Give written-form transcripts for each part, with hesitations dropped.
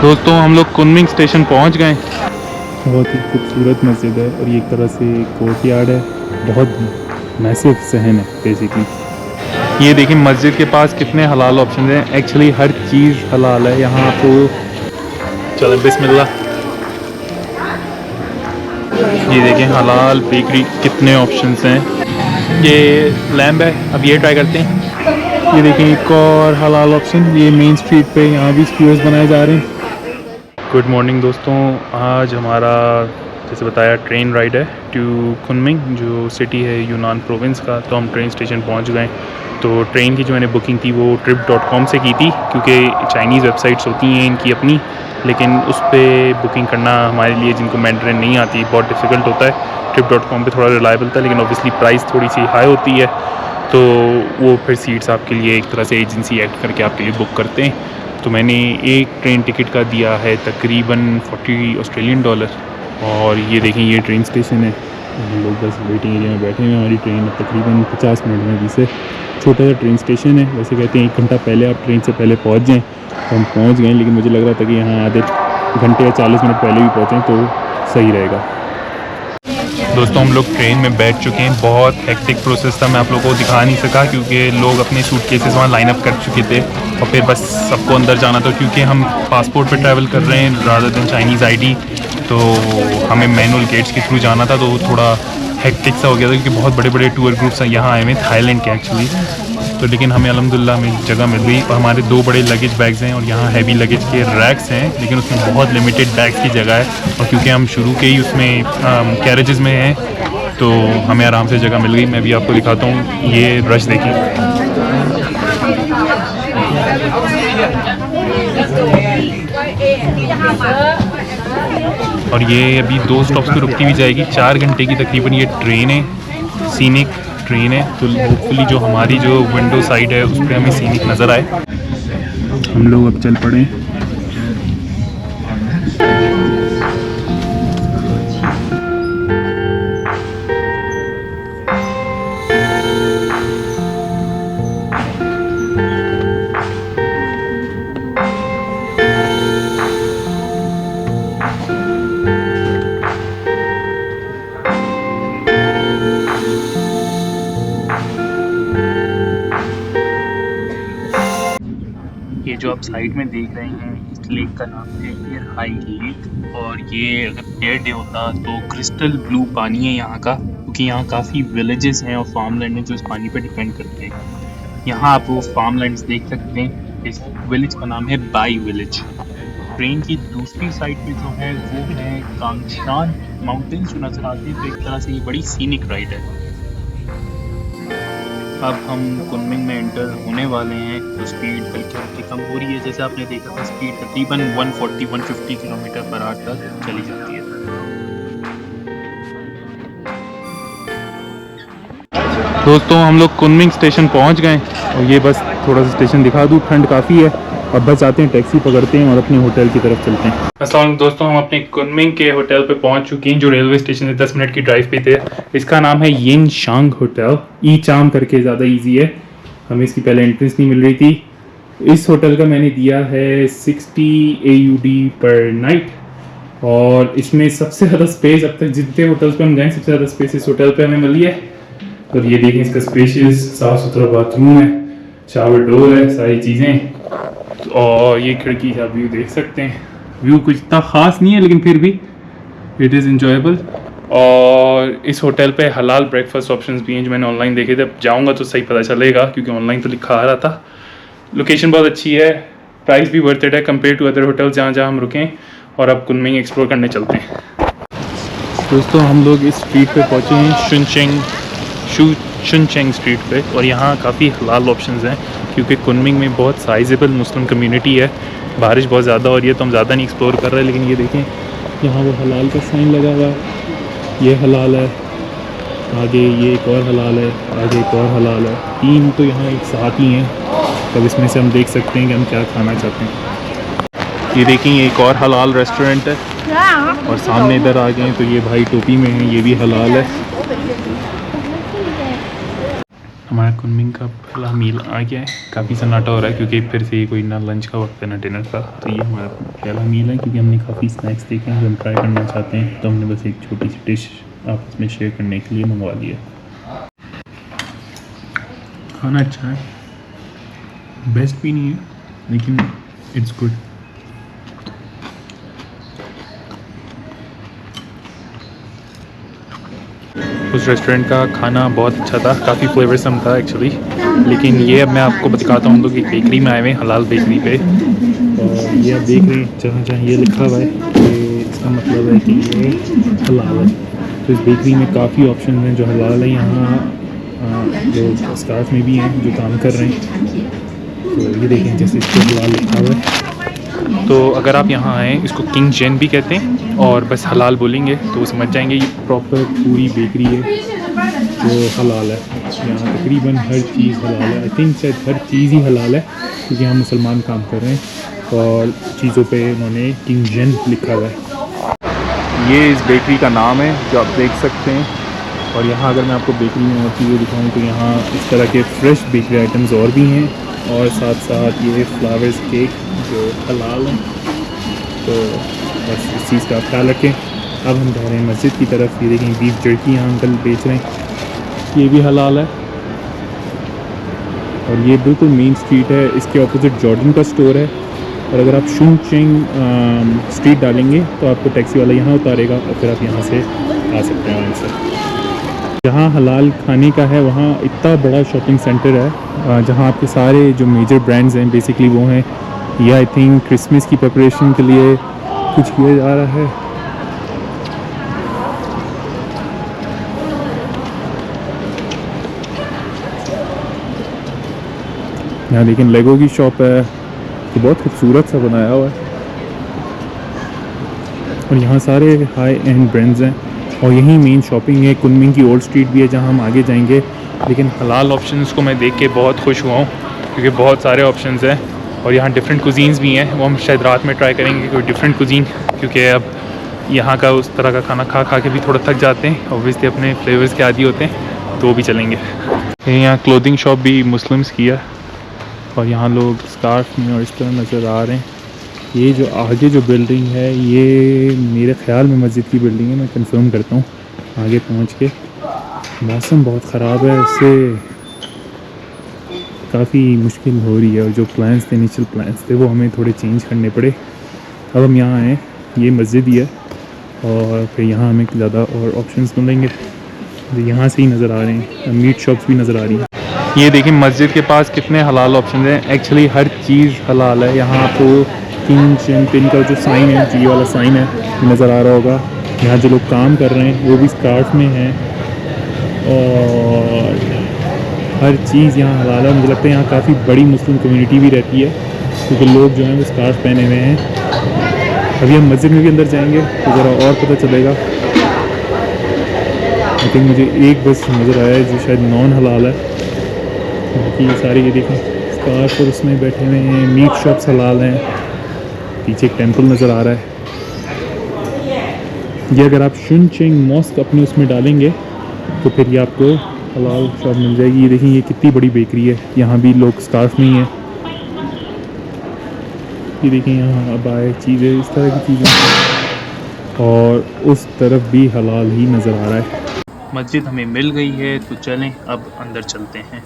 दोस्तों हम लोग कुनमिंग स्टेशन पहुंच गए। बहुत ही खूबसूरत मस्जिद है और ये एक तरह से कोर्टयार्ड है। बहुत मैसिव सहन है बेसिकली। ये देखिए मस्जिद के पास कितने हलाल ऑप्शन हैं। एक्चुअली हर चीज़ हलाल है यहाँ आपको। चलें बिस्मिल्लाह। ये देखें हलाल बेकरी कितने ऑप्शंस हैं। ये लैम्ब है, अब ये ट्राई करते हैं। ये देखें एक और हलाल ऑप्शन। ये मेन स्ट्रीट पे यहाँ भी स्क्यूज़ बनाए जा रहे हैं। गुड मॉर्निंग दोस्तों, आज हमारा जैसे बताया ट्रेन राइड है टू कुनमिंग जो सिटी है यूनान प्रोविंस का। तो हम ट्रेन स्टेशन पहुंच गए। तो ट्रेन की जो मैंने बुकिंग थी वो trip.com से की थी, क्योंकि चाइनीज़ वेबसाइट्स होती हैं इनकी अपनी, लेकिन उस पर बुकिंग करना हमारे लिए जिनको मैंड्रिन नहीं आती बहुत डिफ़िकल्ट होता है। trip.com पे थोड़ा रिलायबल था, लेकिन ऑब्वियसली प्राइस थोड़ी सी हाई होती है। तो वो फिर सीट्स आपके लिए एक तरह से एजेंसी एक्ट करके आपके लिए बुक करते हैं। तो मैंने एक ट्रेन टिकट का दिया है तकरीबन $40 और ये देखें ये ट्रेन स्टेशन है। हम लोग बस वेटिंग एरिया में बैठे हैं। हमारी ट्रेन अब तकरीबन 50 मिनट में अभी से। छोटा सा ट्रेन स्टेशन है। वैसे कहते हैं 1 घंटा पहले आप ट्रेन से पहले पहुंच जाएं। तो हम पहुंच गए, लेकिन मुझे लग रहा था कि यहाँ आधे घंटे या 40 मिनट पहले भी पहुँचें तो सही रहेगा। दोस्तों हम लोग ट्रेन में बैठ चुके हैं। बहुत हेक्टिक प्रोसेस था, मैं आप लोगों को दिखा नहीं सका क्योंकि लोग अपने सूटकेसेस वहाँ लाइन अप कर चुके थे और फिर बस सबको अंदर जाना था। क्योंकि हम पासपोर्ट पे ट्रैवल कर रहे हैं रादर देन चाइनीज़ आईडी, तो हमें मैनुअल गेट्स के थ्रू जाना था। तो थोड़ा हेक्टिक सा हो गया था क्योंकि बहुत बड़े बड़े टूर ग्रुप्स यहाँ आए हुए हैं थाईलैंड के एक्चुअली। तो लेकिन हमें अल्हम्दुलिल्लाह हमें जगह मिल गई और हमारे 2 बड़े लगेज बैग्स हैं और यहाँ हैवी लगेज के रैक्स हैं, लेकिन उसमें बहुत लिमिटेड बैग्स की जगह है। और क्योंकि हम शुरू के ही उसमें कैरेजेस में हैं तो हमें आराम से जगह मिल गई। मैं भी आपको दिखाता हूँ, ये रश देखिए। और ये अभी 2 स्टॉप्स पे रुकती भी जाएगी। 4 घंटे की तकरीबन ये ट्रेन है, सीनिक ट्रेन है। तो होपफुली जो हमारी जो विंडो साइड है उस पर हमें सीनिक नज़र आए। हम लोग अब चल पड़े। ये जो आप साइड में देख रहे हैं इस लेक का नाम है एयर हाई लेक। और ये अगर एयर डे होता तो क्रिस्टल ब्लू पानी है यहाँ का, क्योंकि यहाँ काफ़ी विलेजेस हैं और फार्मलैंड हैं जो इस पानी पर डिपेंड करते हैं। यहाँ आप वो फार्मलैंड्स देख सकते हैं। इस विलेज का नाम है बाई विलेज। ट्रेन की दूसरी साइड पे जो है वो है कांगशान माउंटेन्स जो नज़र आते हैं। तो एक तरह से ये बड़ी सीनिक राइड है। अब हम कुनमिंग में एंटर होने वाले हैं तो स्पीड हल्की हल्की कम हो रही है। जैसे आपने देखा था स्पीड तकरीबन 140-150 किलोमीटर पर आवर तक चली जाती है। दोस्तों हम लोग कुनमिंग स्टेशन पहुंच गए और ये बस थोड़ा सा स्टेशन दिखा दूँ, ठंड काफ़ी है। अब बस आते हैं, टैक्सी पकड़ते हैं और अपने होटल की तरफ चलते हैं। अस्सलाम वालेकुम दोस्तों, हम अपने कुनमिंग के होटल पे पहुंच चुके हैं जो रेलवे स्टेशन से 10 मिनट की ड्राइव पे थे। इसका नाम है यिन शांग होटल। ई चाम करके ज़्यादा इजी है। हमें इसकी पहले एंट्रेंस नहीं मिल रही थी। इस होटल का मैंने दिया है 60 AUD पर नाइट। और इसमें सबसे ज़्यादा स्पेस अब तक जितने होटल्स पे हम गए सबसे ज़्यादा स्पेस इस होटल पे हमें मिली है। तो ये देखें इसका स्पेशियस साफ़ सुथरा बाथरूम है, शावर डोर है, सारी चीज़ें। और ये खिड़की से आप व्यू देख सकते हैं। व्यू कुछ इतना ख़ास नहीं है लेकिन फिर भी इट इज़ इंजॉयबल। और इस होटल पे हलाल ब्रेकफास्ट ऑप्शंस भी हैं जो मैंने ऑनलाइन देखे थे। अब जाऊँगा तो सही पता चलेगा क्योंकि ऑनलाइन तो लिखा आ रहा था। लोकेशन बहुत अच्छी है, प्राइस भी वर्थ इट है कंपेयर टू अदर होटल्स जहाँ जहाँ हम रुकें। और अब कुनमिंग एक्सप्लोर करने चलते हैं। दोस्तों हम लोग इस स्ट्रीट पे पहुँचे हैं शुनचेंग स्ट्रीट पे। और यहाँ काफ़ी हलाल ऑप्शंस हैं क्योंकि कुनमिंग में बहुत साइजेबल मुस्लिम कम्युनिटी है। बारिश बहुत ज़्यादा हो रही है तो हम ज़्यादा नहीं एक्सप्लोर कर रहे हैं। लेकिन ये देखें यहाँ वो हलाल का साइन लगा हुआ है, ये हलाल है। आगे ये एक और हलाल है, आगे एक और हलाल है। 3 तो यहाँ एक साथ ही हैं। तब इसमें से हम देख सकते हैं कि हम क्या खाना चाहते हैं। ये देखें ये एक और हलाल रेस्टोरेंट है और सामने इधर आ गए तो ये भाई टोपी में है, ये भी हलाल है। हमारा कुनमिंग का पहला मील आ गया है। काफ़ी सन्नाटा हो रहा है क्योंकि फिर से कोई ना लंच का वक्त है ना डिनर का। तो ये हमारा पहला मील है क्योंकि हमने काफ़ी स्नैक्स देखे हैं जो हम ट्राई करना चाहते हैं, तो हमने बस एक छोटी सी डिश आपस में शेयर करने के लिए मंगवा लिया। खाना अच्छा है, बेस्ट भी नहीं है लेकिन इट्स गुड। उस रेस्टोरेंट का खाना बहुत अच्छा था, काफ़ी फ्लेवरसम था एक्चुअली। लेकिन ये अब मैं आपको दिखाता हूँ, हम लोग एक बेकरी में आए हुए हैं, हलाल बेकरी पे। और ये आप देख रहे हैं जहाँ जहाँ ये लिखा हुआ है कि इसका मतलब है कि ये हलाल है। तो इस बेकरी में काफ़ी ऑप्शन हैं जो हलाल है। यहाँ जो स्टाफ में भी हैं जो काम कर रहे हैं। तो ये देखें जैसे इस पर हलाल लिखा हुआ है। तो अगर आप यहाँ आएँ, इसको किंग जेन भी कहते हैं, और बस हलाल बोलेंगे तो समझ जाएंगे ये प्रॉपर पूरी बेकरी है जो हलाल है। यहाँ तकरीबन हर चीज़ हलाल है। आई थिंक शायद हर चीज़ ही हलाल है क्योंकि यहाँ मुसलमान काम कर रहे हैं और चीज़ों पे उन्होंने किंग जेन लिखा हुआ है। ये इस बेकरी का नाम है जो आप देख सकते हैं। और यहाँ अगर मैं आपको बेकरी में और चीज़ें दिखाऊँ तो यहाँ इस तरह के फ्रेश बेकरी आइटम्स और भी हैं, और साथ साथ ये फ्लावर्स केक जो हलाल हैं। तो बस इस चीज़ का आप ख्याल रखें। अब हम जा रहे हैं मस्जिद की तरफ। ये देखें बीफ जर्की यहाँ अंकल बेच रहे हैं, ये भी हलाल है। और ये बिल्कुल मेन स्ट्रीट है, इसके ऑपोजिट जॉर्डन का स्टोर है। और अगर आप शुनचिंग स्ट्रीट डालेंगे तो आपको टैक्सी वाला यहाँ उतारेगा और फिर आप यहाँ से आ सकते हैं आराम से। जहाँ हलाल खाने का है वहाँ इतना बड़ा शॉपिंग सेंटर है जहाँ आपके सारे जो मेजर ब्रांड्स हैं बेसिकली वो हैं। ये आई थिंक क्रिसमस की प्रिपरेशन के लिए कुछ किया जा रहा है। यहाँ लेकिन लेगो की शॉप है तो बहुत खूबसूरत सा बनाया हुआ है। और यहाँ सारे हाई एंड ब्रांड्स हैं और यही मेन शॉपिंग है। कुनमिंग की ओल्ड स्ट्रीट भी है जहाँ हम आगे जाएंगे। लेकिन हलाल ऑप्शंस को मैं देख के बहुत खुश हुआ हूँ क्योंकि बहुत सारे ऑप्शंस हैं और यहाँ डिफरेंट कुजीन्स भी हैं। वो हम शायद रात में ट्राई करेंगे कोई डिफरेंट कुजीन, क्योंकि अब यहाँ का उस तरह का खाना खा खा के भी थोड़ा थक जाते हैं। ऑब्वियसली अपने फ्लेवर्स के आदी होते हैं, तो वो भी चलेंगे। यहाँ क्लोथिंग शॉप भी मुस्लिम्स की है और यहाँ लोग स्कार्फ में और इस तरह नज़र आ रहे हैं। ये जो आगे जो बिल्डिंग है ये मेरे ख़्याल में मस्जिद की बिल्डिंग है, मैं कंफर्म करता हूँ आगे पहुँच के। मौसम बहुत ख़राब है, इससे काफ़ी मुश्किल हो रही है और जो प्लान्स थे इनिशियल प्लान्स थे वो हमें थोड़े चेंज करने पड़े। अब हम यहाँ आए, ये मस्जिद ही है और फिर यहाँ हमें ज़्यादा और ऑप्शंस मिलेंगे जो यहाँ से ही नज़र आ रहे हैं। मीट शॉप्स भी नज़र आ रही हैं। ये देखिए मस्जिद के पास कितने हलाल ऑप्शन हैं। एक्चुअली हर चीज़ हलाल है। यहाँ आपको किंग चैम्पियन का जो साइन है, जो ये वाला साइन है, नज़र आ रहा होगा। यहाँ जो लोग काम कर रहे हैं वो भी स्कार्फ में हैं और हर चीज़ यहाँ हलाल है। मुझे लगता है यहाँ काफ़ी बड़ी मुस्लिम कम्युनिटी भी रहती है क्योंकि लोग जो हैं वो स्कार्फ पहने हुए हैं। अभी हम मस्जिद में भी अंदर जाएंगे तो ज़रा और पता चलेगा। आई थिंक मुझे एक बस नज़र आया है जो शायद नॉन हलाल है, बाकी ये सारे ये देखें स्कार्फ और उसमें बैठे हुए हैं। मीट शॉप्स हलाल हैं। पीछे एक टेंपल नज़र आ रहा है। ये अगर आप शुनचिंग मॉस्क अपने उसमें डालेंगे तो फिर ये आपको हलाल शॉप मिल जाएगी। ये देखिए ये कितनी बड़ी बेकरी है, यहाँ भी लोग स्कार्फ में ही हैं। ये देखिए यहाँ अब आए चीज़ें इस तरह की चीज़ें और उस तरफ भी हलाल ही नज़र आ रहा है। मस्जिद हमें मिल गई है तो चलें अब अंदर चलते हैं।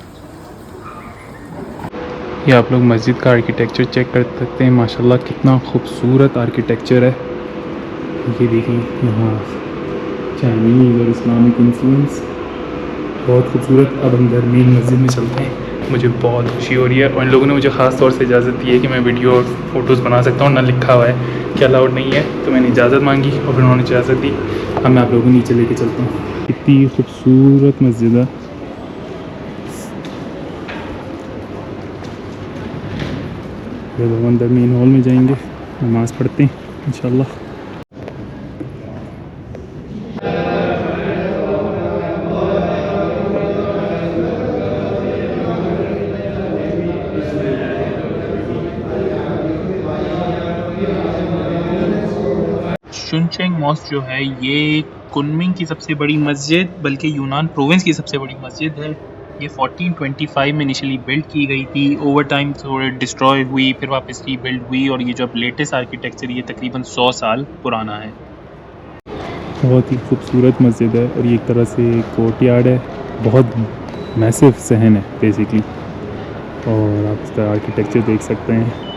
ये आप लोग मस्जिद का आर्किटेक्चर चेक कर सकते हैं। माशाल्लाह कितना खूबसूरत आर्किटेक्चर है। ये देखिए यहाँ चाइनीज़ और इस्लामिक इन्फ्लुएंस बहुत खूबसूरत। अब अंदर मेन मस्जिद में चलते हैं। मुझे बहुत खुशी हो रही है और इन लोगों ने मुझे ख़ास तौर से इजाज़त दी है कि मैं वीडियो और फ़ोटोज़ बना सकता हूँ। ना लिखा हुआ है कि अलाउड नहीं है, तो मैंने इजाज़त मांगी और फिर उन्होंने इजाज़त दी। अब मैं आप लोगों को नीचे लेके चलता हूँ। इतनी खूबसूरत मस्जिद है। जब हम अंदर मेन हॉल में जाएंगे नमाज़ पढ़ते हैं इंशाल्लाह। शुनचिंग मॉस्क जो है ये कुनमिंग की सबसे बड़ी मस्जिद, बल्कि यूनान प्रोविंस की सबसे बड़ी मस्जिद है। ये 1425 में इनिशियली बिल्ड की गई थी, ओवर टाइम थोड़े डिस्ट्रॉय हुई, फिर वापस रीबिल्ड हुई, और ये जो अब लेटेस्ट आर्किटेक्चर ये तकरीबन 100 साल पुराना है। बहुत ही खूबसूरत मस्जिद है और ये एक तरह से कोर्टयार्ड है, बहुत मैसिव सहन है बेसिकली, और आप इसका आर्किटेक्चर देख सकते हैं।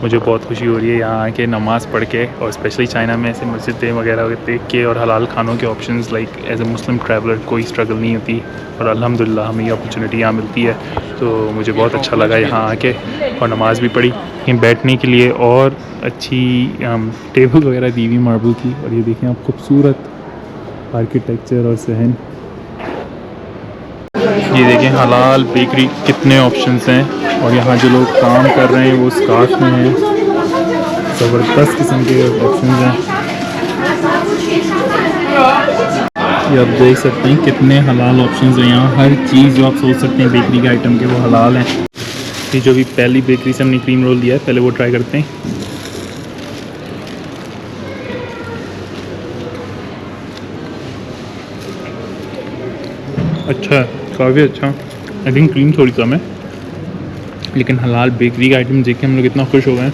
मुझे बहुत खुशी हो रही है यहाँ आके नमाज़ पढ़ के, और स्पेशली चाइना में ऐसे मस्जिदें वगैरह देख के, और हलाल खानों के options like as a Muslim traveller कोई स्ट्रगल नहीं होती, और अल्हम्दुलिल्लाह हमें ये अपॉर्चुनिटी यहाँ मिलती है। तो मुझे बहुत अच्छा लगा यहाँ आके, और नमाज़ भी पढ़ी। यहाँ बैठने के लिए और अच्छी टेबल वगैरह दी हुई मार्बल की, और ये देखें आप खूबसूरत आर्किटेक्चर और सहन। ये देखें हलाल बेकरी, कितने ऑप्शंस हैं, और यहाँ जो लोग काम कर रहे हैं वो स्काफ में हैं, ज़बरदस्त किस्म के ऑप्शंस हैं। ये आप देख सकते हैं कितने हलाल ऑप्शंस हैं यहाँ, हर चीज़ जो आप सोच सकते हैं बेकरी के आइटम के वो हलाल हैं। ये जो भी पहली बेकरी से हमने क्रीम रोल दिया है, पहले वो ट्राई करते हैं। अच्छा है, काफ़ी अच्छा। आई थिंक क्रीम थोड़ी कम है, लेकिन हलाल बेकरी का आइटम देख के हम लोग इतना खुश हो गए हैं।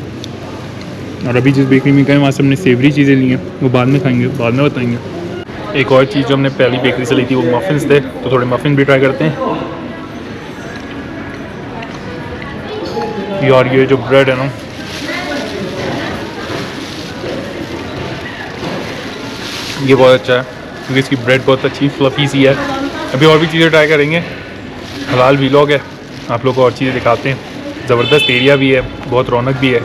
और अभी जिस बेकरी में गए वहाँ से हमने सेवरी चीज़ें ली हैं, वो बाद में खाएंगे, बाद में बताएंगे। एक और चीज़ जो हमने पहली बेकरी से ली थी वो मफ़िन्स थे, तो थोड़े मफ़िन भी ट्राई करते हैं। यार ये जो ब्रेड है ना, ये बहुत अच्छा है, क्योंकि इसकी ब्रेड बहुत अच्छी फ्लफ़ी सी है। अभी और भी चीज़ें ट्राई करेंगे। हलाल वीलॉग है, आप लोग को और चीज़ें दिखाते हैं। ज़बरदस्त एरिया भी है, बहुत रौनक भी है।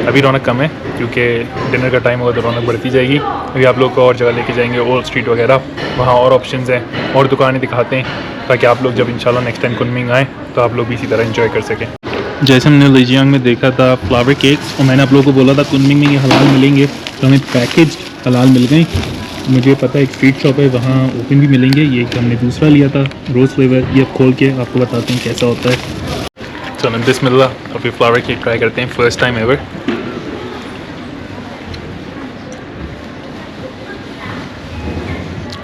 अभी रौनक कम है क्योंकि डिनर का टाइम होगा तो रौनक बढ़ती जाएगी। अभी आप लोग को और जगह लेके जाएंगे, ओल्ड स्ट्रीट वगैरह, वहाँ और ऑप्शंस हैं, और दुकानें दिखाते हैं, ताकि आप लोग जब इंशाल्लाह नेक्स्ट टाइम कुनमिंग आएँ तो आप लोग भी इसी तरह एंजॉय कर सकें। जैसे हमने लीजियांग में देखा था फ्लावर केक्स, और मैंने आप लोगों को बोला था कुनमिंग में ये हलाल मिलेंगे, तो हमें पैकेज हलाल मिल गए। मुझे पता है एक स्ट्रीट शॉप है वहाँ ओपन भी मिलेंगे। ये हमने दूसरा लिया था रोज़ फ्लेवर, ये अब खोल के आपको बताते हैं कैसा होता है। चलो बिस्मिल्लाह, और फिर फ्लावर केक ट्राई करते हैं, फ़र्स्ट टाइम एवर।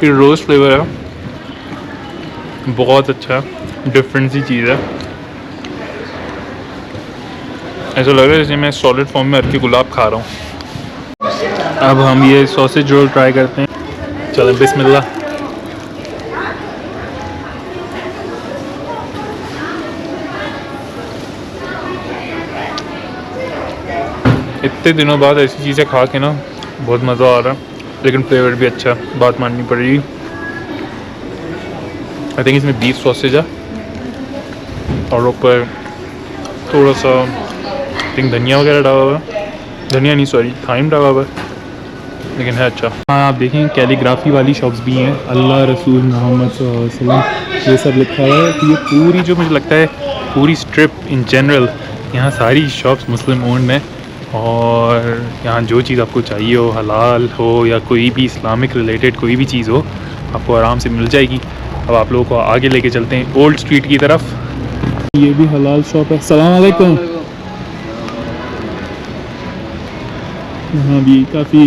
ये रोज़ फ्लेवर है, बहुत अच्छा डिफरेंट सी चीज़ है। ऐसा लग रहा है जैसे मैं सॉलिड फॉर्म में अरकी गुलाब खा रहा हूँ। अब हम ये सॉसेज रोल ट्राई करते हैं। चलें बिस्मिल्लाह। इतने दिनों बाद ऐसी चीज़ें खा के ना बहुत मज़ा आ रहा है, लेकिन फ्लेवर भी अच्छा, बात माननी पड़ेगी। आई थिंक इसमें बीफ सॉसेज है, और ऊपर थोड़ा सा थिंक धनिया वगैरह डाला हुआ है, धनिया नहीं सॉरी थाइम डाला हुआ है, लेकिन है अच्छा। हाँ आप देखें कैलीग्राफी वाली शॉप्स भी हैं, अल्लाह रसूल मोहम्मद सल्लल्लाहु अलैहि वसल्लम, ये सब लिखा हुआ है। तो ये पूरी जो मुझे लगता है पूरी स्ट्रिप इन जनरल, यहाँ सारी शॉप्स मुस्लिम ओन्ड हैं, और यहाँ जो चीज़ आपको चाहिए हो, हलाल हो या कोई भी इस्लामिक रिलेटेड कोई भी चीज़ हो, आपको आराम से मिल जाएगी। अब आप लोगों को आगे लेके चलते हैं ओल्ड स्ट्रीट की तरफ। ये भी हलाल शॉप है। अस्सलाम वालेकुम। यहाँ भी काफ़ी,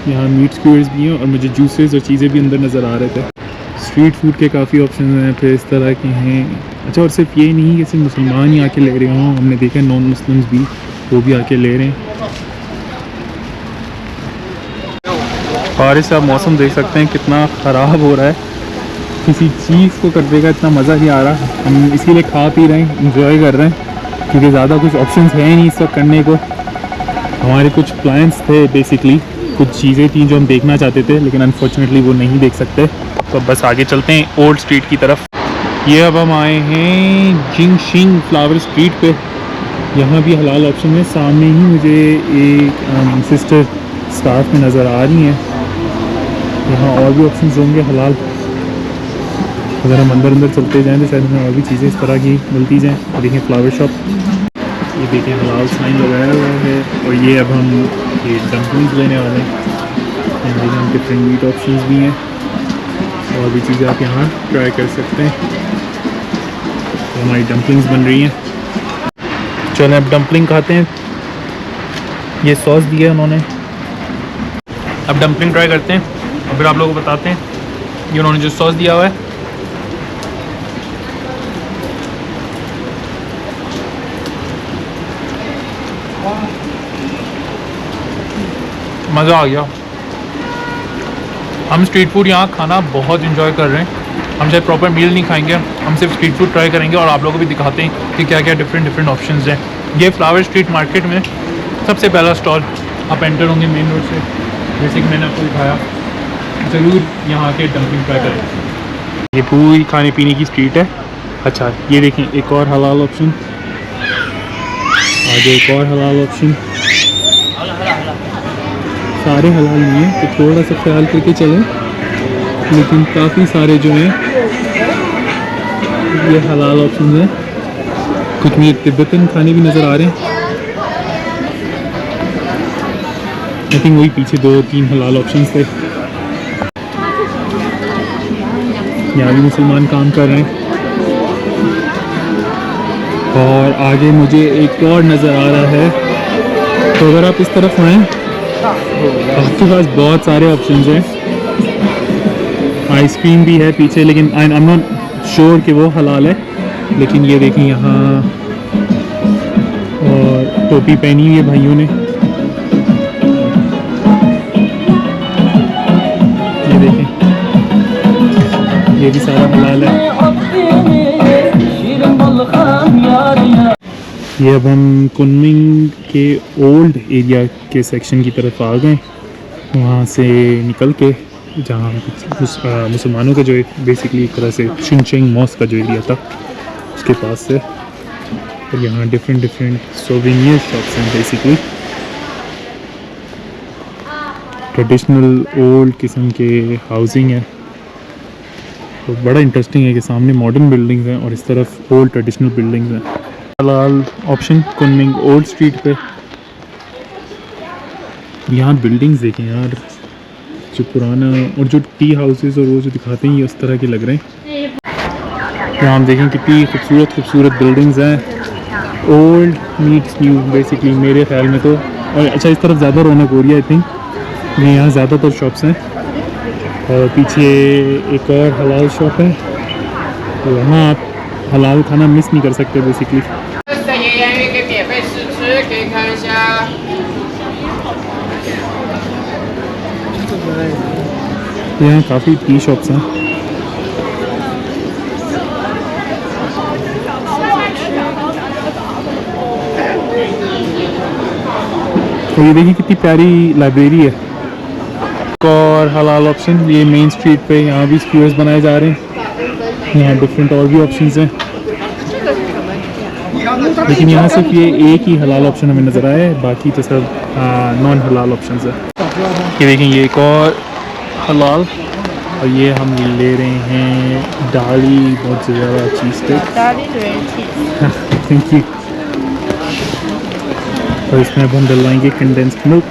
यहाँ मीट स्क्यूअर्स भी हैं, और मुझे जूसेस और चीज़ें भी अंदर नज़र आ रहे थे। स्ट्रीट फूड के काफ़ी ऑप्शन हैं फिर इस तरह के हैं। अच्छा, और सिर्फ ये नहीं कि सिर्फ मुसलमान ही आके ले रहे हों, हमने देखा नॉन मुस्लिम्स भी वो भी आके ले रहे हैं। बारिश से आप मौसम देख सकते हैं कितना ख़राब हो रहा है, किसी चीज़ को करने का इतना मज़ा नहीं आ रहा। हम इसीलिए खा पी रहे हैं, इंजॉय कर रहे हैं, क्योंकि ज़्यादा कुछ ऑप्शंस है नहीं इस वक्त करने को। हमारे कुछ प्लान्स थे, बेसिकली कुछ चीज़ें थी जो हम देखना चाहते थे, लेकिन अनफॉर्चुनेटली वो नहीं देख सकते। तो बस आगे चलते हैं ओल्ड स्ट्रीट की तरफ। ये अब हम आए हैं जिंगशिंग फ्लावर स्ट्रीट पे। यहाँ भी हलाल ऑप्शन है। सामने ही मुझे एक सिस्टर स्कार्फ में नज़र आ रही हैं। यहाँ और भी ऑप्शन होंगे हलाल। अगर हम अंदर चलते जाएँ तो शायद हमें और भी चीज़ें इस तरह की मिलती जाएँ। और देखिए फ्लावर शॉप, ये देखिए हलाल साइन लगाया हुआ है। और ये अब हम ये डम्पलिंग्स लेने वाले हैं। यहाँ डिफरेंट मीट ऑप्शंस भी हैं, और भी चीज़ें आप यहाँ ट्राई कर सकते हैं। तो हमारी डम्पलिंग्स बन रही हैं। चलें अब डम्पलिंग खाते हैं। ये सॉस दिया है उन्होंने, अब डम्पलिंग ट्राई करते हैं और फिर आप लोगों को बताते हैं। ये उन्होंने जो सॉस दिया हुआ है मज़ा आ गया। हम स्ट्रीट फूड यहाँ खाना बहुत इंजॉय कर रहे हैं। हम शायद प्रॉपर मील नहीं खाएंगे, हम सिर्फ स्ट्रीट फूड ट्राई करेंगे और आप लोगों को भी दिखाते हैं कि क्या क्या डिफरेंट ऑप्शंस हैं। ये फ्लावर स्ट्रीट मार्केट में सबसे पहला स्टॉल, आप एंटर होंगे मेन रोड से, जैसे कि मैंने आपको दिखाया। ज़रूर यहाँ के डंपलिंग ट्राई करें। ये पूरी खाने पीने की स्ट्रीट है। अच्छा ये देखें एक और हलाल ऑप्शन, आगे एक और हलाल ऑप्शन। सारे हलाल नहीं है तो थोड़ा सा ख्याल करके चलें, लेकिन काफ़ी सारे जो हैं ये हलाल ऑप्शन हैं। कुछ मुझे तिब्बतन खाने भी नज़र आ रहे हैं। आई थिंक वही पीछे 2-3 हलाल ऑप्शन थे। यहाँ भी मुसलमान काम कर रहे हैं और आगे मुझे एक और नज़र आ रहा है। तो अगर आप इस तरफ आएँ आपके पास बहुत सारे ऑप्शंस हैं। आइसक्रीम भी है पीछे, लेकिन आई एम नॉट श्योर कि वो हलाल है। लेकिन ये देखें यहाँ, और टोपी पहनी हुई है भाइयों ने। ये देखें, ये भी सारा हलाल है। ये अब हम कुनमिंग के ओल्ड एरिया के सेक्शन की तरफ आ गए। वहाँ से निकल के जहाँ मुसलमानों का जो बेसिकली एक तरह से शिनचेंग मॉस्क का जो एरिया था उसके पास से, और यहाँ डिफरेंट सोवेनियर शॉप्स हैं। बेसिकली ट्रेडिशनल ओल्ड किस्म के हाउसिंग है। तो बड़ा इंटरेस्टिंग है कि सामने मॉडर्न बिल्डिंग्स हैं और इस तरफ ओल्ड ट्रेडिशनल बिल्डिंग्स हैं। हलाल ऑप्शन कुनमिंग ओल्ड स्ट्रीट पे। यहाँ बिल्डिंग्स देखें यार, जो पुराना और जो टी हाउसेस और वो जो दिखाते हैं ये उस तरह के लग रहे हैं। यहाँ हम देखें कितनी खूबसूरत बिल्डिंग्स हैं। ओल्ड मीट्स न्यू बेसिकली मेरे ख्याल में तो। और अच्छा इस तरफ ज़्यादा रौनक हो रही है आई थिंक, यहाँ ज़्यादातर शॉप्स हैं। और पीछे एक और हलाल शॉप है, तो वहाँ आप हलाल खाना मिस नहीं कर सकते बेसिकली। यहाँ काफ़ी टी शॉप्स हैं। तो ये देखिए कितनी प्यारी लाइब्रेरी है। एक और हलाल ऑप्शन, ये मेन स्ट्रीट पे यहाँ भी स्क्यूअर्स बनाए जा रहे हैं। यहाँ डिफरेंट और भी ऑप्शंस हैं, लेकिन यहाँ सिर्फ ये एक ही हलाल ऑप्शन हमें नज़र आया है, बाकी तो सब नॉन हलाल ऑप्शंस है। ये देखें ये एक और हलाल, और ये हम ले रहे हैं डाली, बहुत ज़्यादा चीज़ थे। Thank you. और इसमें अब हम डलवाएंगे कंडेंस्ड मिल्क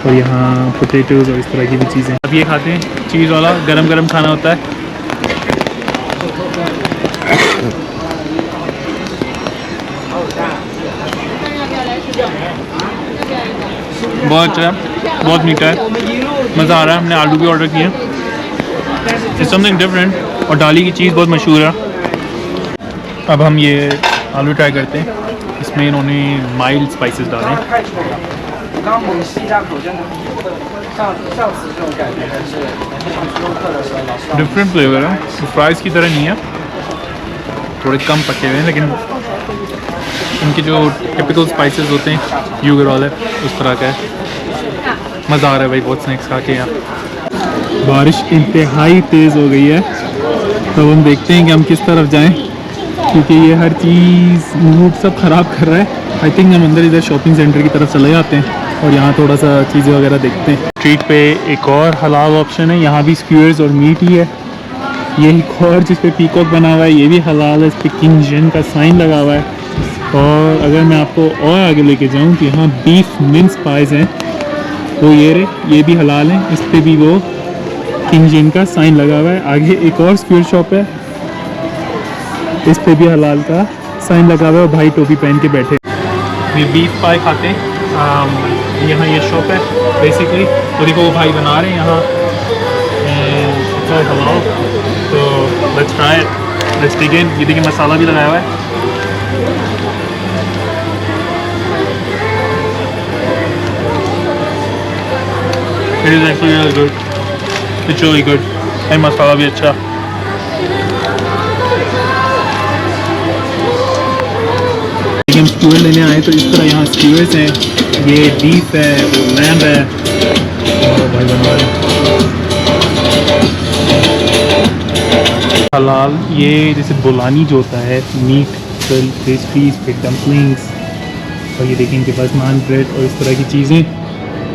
और यहाँ पोटैटोज़ और इस तरह की भी चीज़ें। अब ये खाते हैं चीज़ वाला, गरम खाना होता है। बहुत अच्छा है, बहुत मीठा है, मज़ा आ रहा है। हमने आलू भी ऑर्डर किए, इट्स समथिंग डिफरेंट, और डाली की चीज़ बहुत मशहूर है। अब हम ये आलू ट्राई करते हैं। इसमें इन्होंने माइल्ड स्पाइसेस डाले हैं। डिफरेंट फ्लेवर है, फ्राइज़ की तरह नहीं है, थोड़े कम पके हुए हैं, लेकिन इनके जो टिपिकल स्पाइसेस होते हैं यूगर वाले उस तरह का है। मज़ा आ रहा है भाई बहुत स्नैक्स खा के। यहाँ बारिश इंतहाई तेज़ हो गई है, तो हम देखते हैं कि हम किस तरफ जाएं, क्योंकि ये हर चीज़ मूड सब ख़राब कर रहा है। आई थिंक हम अंदर इधर शॉपिंग सेंटर की तरफ चले जाते हैं और यहाँ थोड़ा सा चीज़ें वगैरह देखते हैं। स्ट्रीट पे एक और हलाल ऑप्शन है, यहाँ भी स्क्यूअर्स और मीट ही है। ये एक और जिस पे पीकॉक बना हुआ है ये भी हलाल है, इस पर किंग जिन का साइन लगा हुआ है। और अगर मैं आपको और आगे लेके जाऊँ तो यहाँ बीफ मिन्स पाइज हैं, तो ये भी हलाल हैं, इस पर भी वो किंग जिन का साइन लगा हुआ है। आगे एक और स्क्यूअर शॉप है, इस पे भी हलाल का साइन लगा हुआ है, भाई टोपी पहन के बैठे। ये बीफ पाई खाते हैं। यहाँ ये शॉप है बेसिकली, तो देखो वो भाई बना रहे हैं यहाँ हलाल। तो let's try it, let's take in. ये देखिए मसाला भी लगाया हुआ है। It is actually really good, it's really good. And मसाला भी अच्छा। हम स्क्यूअर लेने आए तो इस तरह यहाँ स्क्यूअर्स हैं, ये बीफ है, वो लैम्ब है, और भाई बना रहे हैं हलाल। ये जैसे बुलानी जो होता है, मीट फिल पेस्ट्रीज, फिर डम्पलिंग्स, और ये देखिए इनके पास नान ब्रेड और इस तरह की चीज़ें।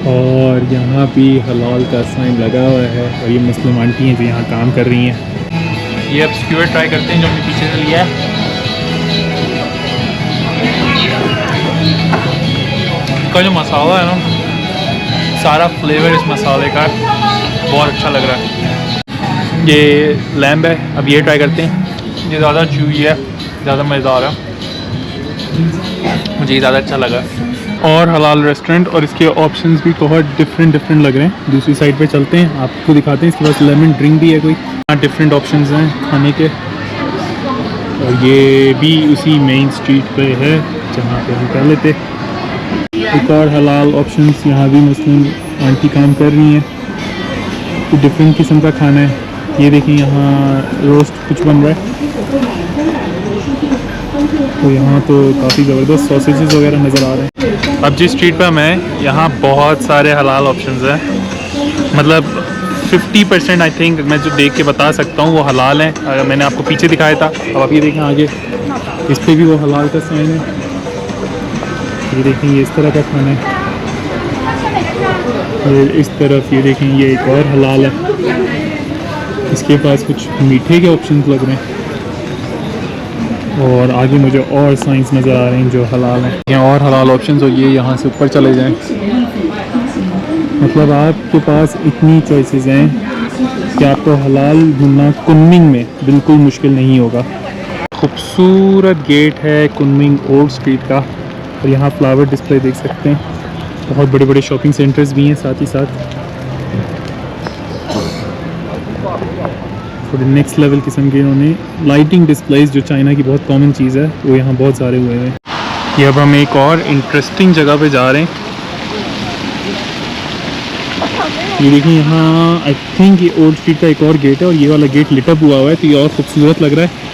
और यहाँ भी हलाल का साइन लगा हुआ है, और ये मुस्लिम आंटी हैं जो यहाँ काम कर रही हैं। ये अब स्क्यूअर ट्राई करते हैं जो हमने पीछे से लिया है। इसका जो मसाला है ना, सारा फ्लेवर इस मसाले का बहुत अच्छा लग रहा है। ये लैम्ब है, अब ये ट्राई करते हैं। ये ज़्यादा चूई है, ज़्यादा मज़ेदार है, मुझे ज़्यादा अच्छा लगा। और हलाल रेस्टोरेंट और इसके ऑप्शंस भी बहुत डिफरेंट लग रहे हैं। दूसरी साइड पे चलते हैं, आपको दिखाते हैं। इसके पास लेमन ड्रिंक भी है कोई। यहाँ डिफरेंट ऑप्शंस हैं खाने के, और ये भी उसी मेन स्ट्रीट पे है जहाँ पे हम पहले थे। एक और हलाल ऑप्शंस, यहाँ भी मुस्लिम आंटी काम कर रही हैं। तो डिफरेंट किस्म का खाना है। ये देखिए यहाँ रोस्ट कुछ बन रहा है, तो यहाँ तो काफ़ी ज़बरदस्त सॉसेजेस वगैरह नज़र आ रहे हैं। अब जिस स्ट्रीट पे हम हैं, यहाँ बहुत सारे हलाल ऑप्शंस हैं। मतलब 50% आई थिंक मैं जो देख के बता सकता हूँ वो हलाल हैं। अगर मैंने आपको पीछे दिखाया था, अब आप ये देखें आगे, इस पर भी वो हलाल का साइन है। ये देखें, ये इस तरह का खाना है। ये इस तरफ ये देखें, ये एक और हलाल है। इसके पास कुछ मीठे के ऑप्शंस लग रहे हैं, और आगे मुझे और साइंस नज़र आ रहे हैं जो हलाल हैं। यहाँ और हलाल ऑप्शंस, और ये यहाँ से ऊपर चले जाएं। मतलब आपके पास इतनी चॉइसेस हैं कि आपको हलाल ढूंढना कुनमिंग में बिल्कुल मुश्किल नहीं होगा। खूबसूरत गेट है कुनमिंग ओल्ड स्ट्रीट का, और यहाँ फ्लावर डिस्प्ले देख सकते हैं। बहुत बड़े बड़े शॉपिंग सेंटर्स भी हैं साथ ही साथ। थोड़े नेक्स्ट लेवल किस्म के इन्होंने लाइटिंग डिस्प्लेज, जो चाइना की बहुत कॉमन चीज़ है, वो यहाँ बहुत सारे हुए हैं। ये अब हम एक और इंटरेस्टिंग जगह पे जा रहे हैं। ये देखिए, यहाँ आई थिंक ये ओल्ड स्ट्रीट का एक और गेट है, और ये वाला गेट लिटअप हुआ हुआ है, तो ये और खूबसूरत लग रहा है।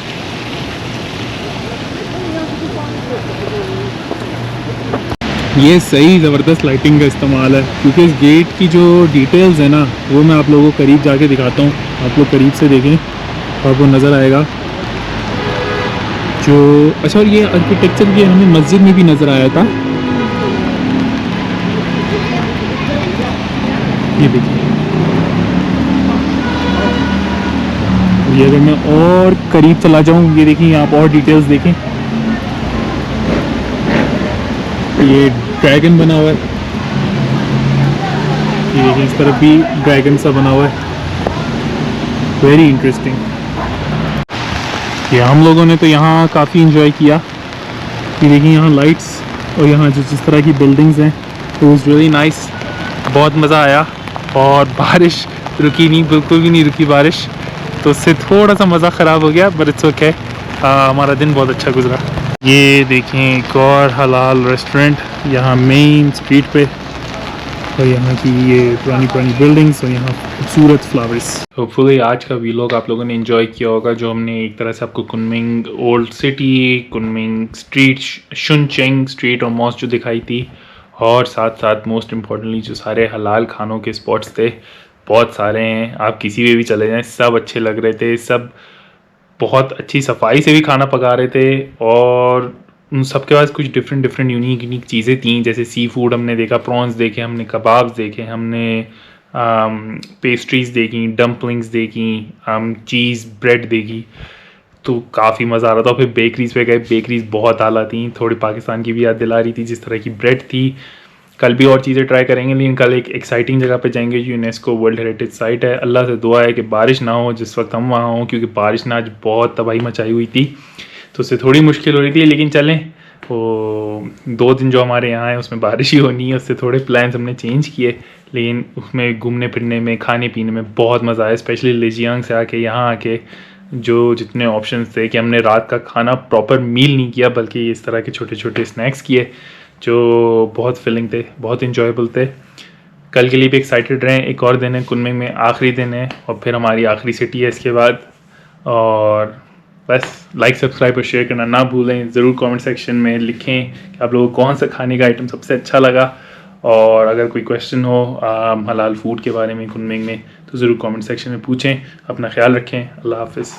ये सही ज़बरदस्त लाइटिंग का इस्तेमाल है, क्योंकि इस गेट की जो डिटेल्स है ना, वो मैं आप लोगों को करीब जाके दिखाता हूँ। आप लोग करीब से देखें और वो नज़र आएगा जो अच्छा। और ये आर्किटेक्चर भी हमें मस्जिद में भी नज़र आया था। ये देखिए, ये अगर मैं और करीब चला जाऊँ, ये देखिए आप और डिटेल्स देखें। ये ड्रैगन बना हुआ है, ये देखिए इस तरफ भी ड्रैगन सा बना हुआ है, वेरी इंटरेस्टिंग। ये हम लोगों ने तो यहाँ काफ़ी इंजॉय किया। ये देखिए यहाँ लाइट्स, और यहाँ जो जिस तरह की बिल्डिंग्स हैं, तो इट्स रियली नाइस, बहुत मज़ा आया। और बारिश रुकी नहीं, बिल्कुल भी नहीं रुकी बारिश, तो उससे थोड़ा सा मज़ा ख़राब हो गया, बट इट्स ओके। हमारा दिन बहुत अच्छा गुजरा। ये देखें एक और हलाल रेस्टोरेंट यहाँ मेन स्ट्रीट पे, और यहाँ की ये पुरानी बिल्डिंग्स, और यहाँ खूबसूरत फ्लावर्स। होपफुली आज का वीलॉग आप लोगों ने एंजॉय किया होगा, जो हमने एक तरह से आपको Kunming old city, Kunming street, Shuncheng street और मॉस्क जो दिखाई थी, और साथ साथ मोस्ट इम्पॉर्टेंटली जो सारे हलाल खानों के स्पॉट्स थे, बहुत सारे हैं। आप किसी में भी चले जाएँ, सब अच्छे लग रहे थे, सब बहुत अच्छी सफाई से भी खाना पका रहे थे, और उन सब के पास कुछ डिफरेंट यूनिक चीज़ें थी। जैसे सी फूड हमने देखा, प्रॉन्स देखे हमने, कबाब्स देखे हमने, पेस्ट्रीज़ देखी, डम्पलिंग्स देखी, चीज़ ब्रेड देखी, तो काफ़ी मज़ा आ रहा था। फिर बेकरीज़ पे गए, बेकरीज़ बहुत आला थी, थोड़ी पाकिस्तान की भी याद दिला रही थी जिस तरह की ब्रेड थी। कल भी और चीज़ें ट्राई करेंगे, लेकिन कल एक एक्साइटिंग जगह पे जाएंगे, यूनेस्को वर्ल्ड हेरिटेज साइट है। अल्लाह से दुआ है कि बारिश ना हो जिस वक्त हम वहाँ हों, क्योंकि बारिश ने आज बहुत तबाही मचाई हुई थी, तो उससे थोड़ी मुश्किल हो रही थी। लेकिन चलें, वो 2 दिन जो हमारे यहाँ है उसमें बारिश ही होनी है, उससे थोड़े प्लान्स हमने चेंज किए, लेकिन उसमें घूमने फिरने में, खाने पीने में बहुत मज़ा आया। स्पेशली लेजियांग से आके, यहाँ आके जो जितने ऑप्शंस थे, कि हमने रात का खाना प्रॉपर मील नहीं किया, बल्कि इस तरह के छोटे छोटे स्नैक्स किए जो बहुत फिलिंग थे, बहुत इंजॉयबल थे। कल के लिए भी एक्साइटेड रहें। एक और दिन है कुनमिंग में, आखिरी दिन है और फिर हमारी आखिरी सिटी है इसके बाद। और बस लाइक सब्सक्राइब और शेयर करना ना भूलें। ज़रूर कमेंट सेक्शन में लिखें कि आप लोगों को कौन सा खाने का आइटम सबसे अच्छा लगा। और अगर कोई क्वेश्चन हो हलाल फूड के बारे में कुनमिंग में तो ज़रूर कमेंट सेक्शन में पूछें। अपना ख्याल रखें। अल्लाह हाफ़िज़।